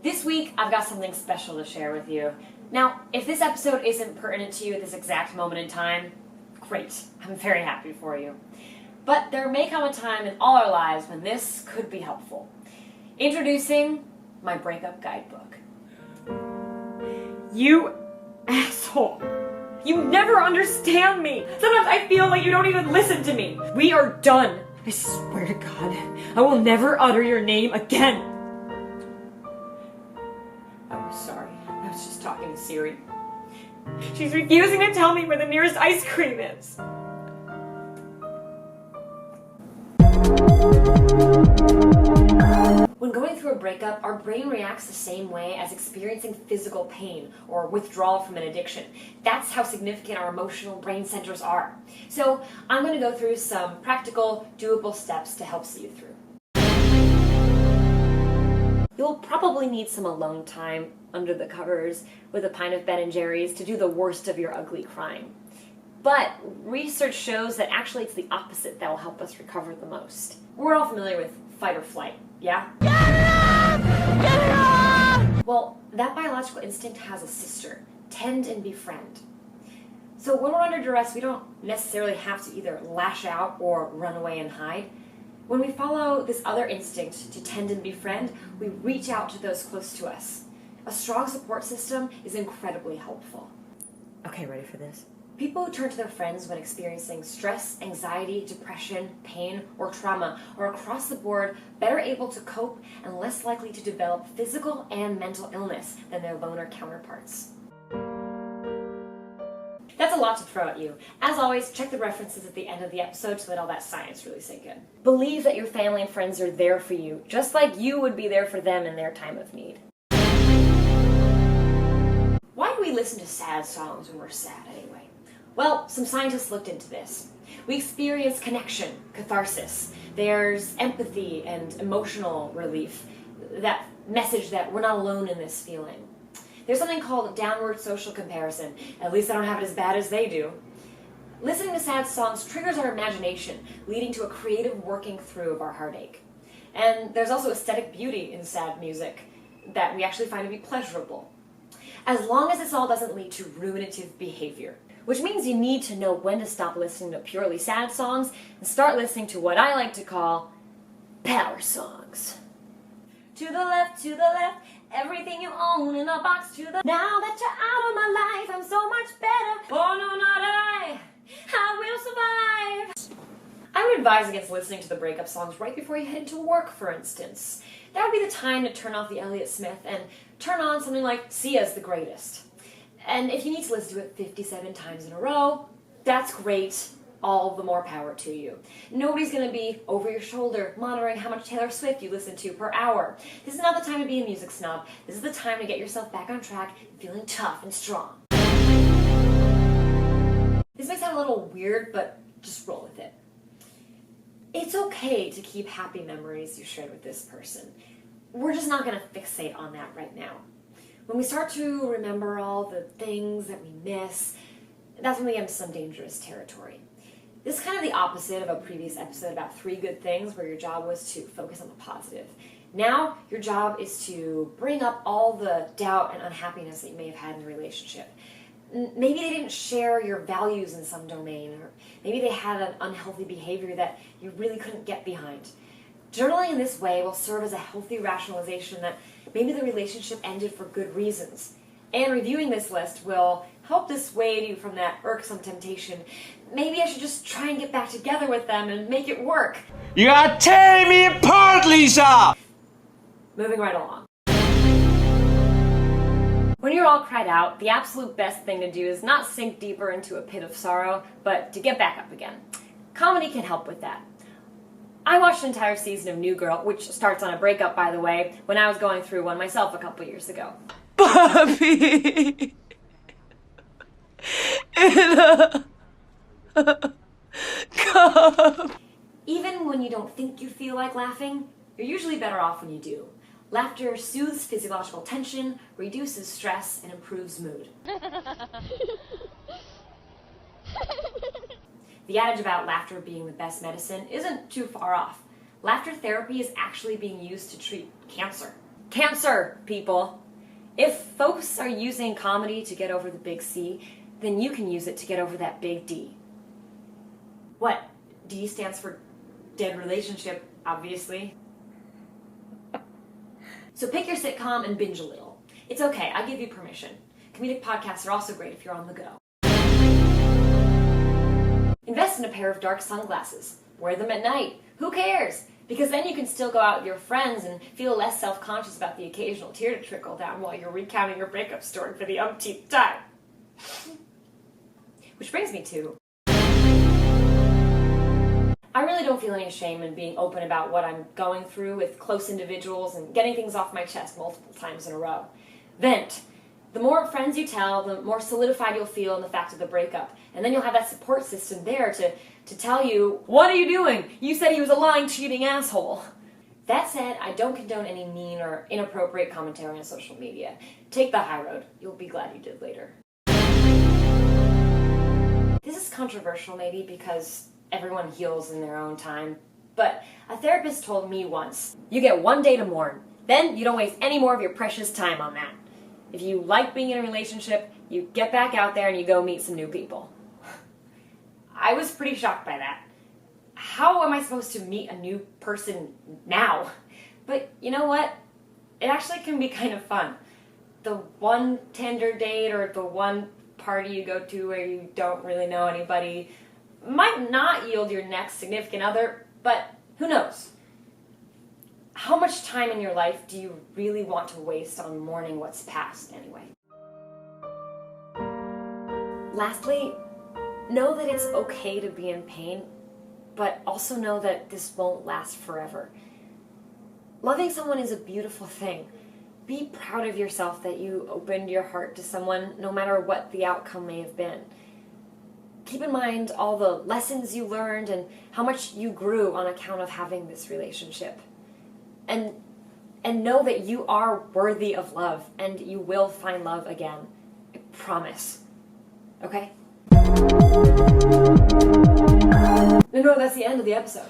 This week, I've got something special to share with you. Now, if this episode isn't pertinent to you at this exact moment in time, great. I'm very happy for you. But there may come a time in all our lives when this could be helpful. Introducing my breakup guidebook. You asshole. You never understand me. Sometimes I feel like you don't even listen to me. We are done. I swear to God, I will never utter your name again. I'm sorry. I was just talking to Siri. She's refusing to tell me where the nearest ice cream is. When going through a breakup, our brain reacts the same way as experiencing physical pain or withdrawal from an addiction. That's how significant our emotional brain centers are. So I'm going to go through some practical, doable steps to help see you through. You'll probably need some alone time under the covers with a pint of Ben & Jerry's to do the worst of your ugly crying. But research shows that actually it's the opposite that will help us recover the most. We're all familiar with fight or flight, yeah? Get it up! Get it up! Well, that biological instinct has a sister, tend and befriend. So when we're under duress, we don't necessarily have to either lash out or run away and hide. When we follow this other instinct to tend and befriend, we reach out to those close to us. A strong support system is incredibly helpful. Okay, ready for this? People who turn to their friends when experiencing stress, anxiety, depression, pain, or trauma are across the board better able to cope and less likely to develop physical and mental illness than their loner counterparts. That's a lot to throw at you. As always, check the references at the end of the episode to let all that science really sink in. Believe that your family and friends are there for you, just like you would be there for them in their time of need. Why do we listen to sad songs when we're sad anyway? Well, some scientists looked into this. We experience connection, catharsis. There's empathy and emotional relief. That message that we're not alone in this feeling. There's something called downward social comparison. At least I don't have it as bad as they do. Listening to sad songs triggers our imagination, leading to a creative working through of our heartache. And there's also aesthetic beauty in sad music that we actually find to be pleasurable. As long as this all doesn't lead to ruminative behavior. Which means you need to know when to stop listening to purely sad songs and start listening to what I like to call power songs. To the left, everything you own in a box to the... Now that you're out of my life, I'm so much better. Oh no, not I will survive. I would advise against listening to the breakup songs right before you head into work, for instance. That would be the time to turn off the Elliott Smith and turn on something like Sia's The Greatest. And if you need to listen to it 57 times in a row, that's great. All the more power to you. Nobody's going to be over your shoulder monitoring how much Taylor Swift you listen to per hour. This is not the time to be a music snob. This is the time to get yourself back on track and feeling tough and strong. This may sound a little weird, but just roll with it. It's okay to keep happy memories you shared with this person. We're just not going to fixate on that right now. When we start to remember all the things that we miss, that's when we get into some dangerous territory. This is kind of the opposite of a previous episode about 3 good things where your job was to focus on the positive. Now, your job is to bring up all the doubt and unhappiness that you may have had in the relationship. Maybe they didn't share your values in some domain, or maybe they had an unhealthy behavior that you really couldn't get behind. Journaling in this way will serve as a healthy rationalization that maybe the relationship ended for good reasons. And reviewing this list will help dissuade you from that irksome temptation. Maybe I should just try and get back together with them and make it work. You are tearing me apart, Lisa! Moving right along. When you're all cried out, the absolute best thing to do is not sink deeper into a pit of sorrow, but to get back up again. Comedy can help with that. I watched an entire season of New Girl, which starts on a breakup, by the way, when I was going through one myself a couple years ago. Bobby! In a cup! Even when you don't think you feel like laughing, you're usually better off when you do. Laughter soothes physiological tension, reduces stress, and improves mood. The adage about laughter being the best medicine isn't too far off. Laughter therapy is actually being used to treat cancer. Cancer, people. If folks are using comedy to get over the big C, then you can use it to get over that big D. What? D stands for dead relationship, obviously. So pick your sitcom and binge a little. It's okay, I give you permission. Comedic podcasts are also great if you're on the go. Invest in a pair of dark sunglasses. Wear them at night. Who cares? Because then you can still go out with your friends and feel less self-conscious about the occasional tear to trickle down while you're recounting your breakup story for the umpteenth time. Which brings me to... I really don't feel any shame in being open about what I'm going through with close individuals and getting things off my chest multiple times in a row. Vent. The more friends you tell, the more solidified you'll feel in the fact of the breakup. And then you'll have that support system there to tell you, what are you doing? You said he was a lying, cheating asshole. That said, I don't condone any mean or inappropriate commentary on social media. Take the high road. You'll be glad you did later. This is controversial maybe because everyone heals in their own time, but a therapist told me once, you get one day to mourn, then you don't waste any more of your precious time on that. If you like being in a relationship, you get back out there and you go meet some new people. I was pretty shocked by that. How am I supposed to meet a new person now? But you know what? It actually can be kind of fun. The one Tinder date or the one party you go to where you don't really know anybody might not yield your next significant other, but who knows? How much time in your life do you really want to waste on mourning what's past anyway? Lastly, know that it's okay to be in pain, but also know that this won't last forever. Loving someone is a beautiful thing. Be proud of yourself that you opened your heart to someone no matter what the outcome may have been. Keep in mind all the lessons you learned and how much you grew on account of having this relationship. And know that you are worthy of love and you will find love again. I promise. Okay? No, that's the end of the episode.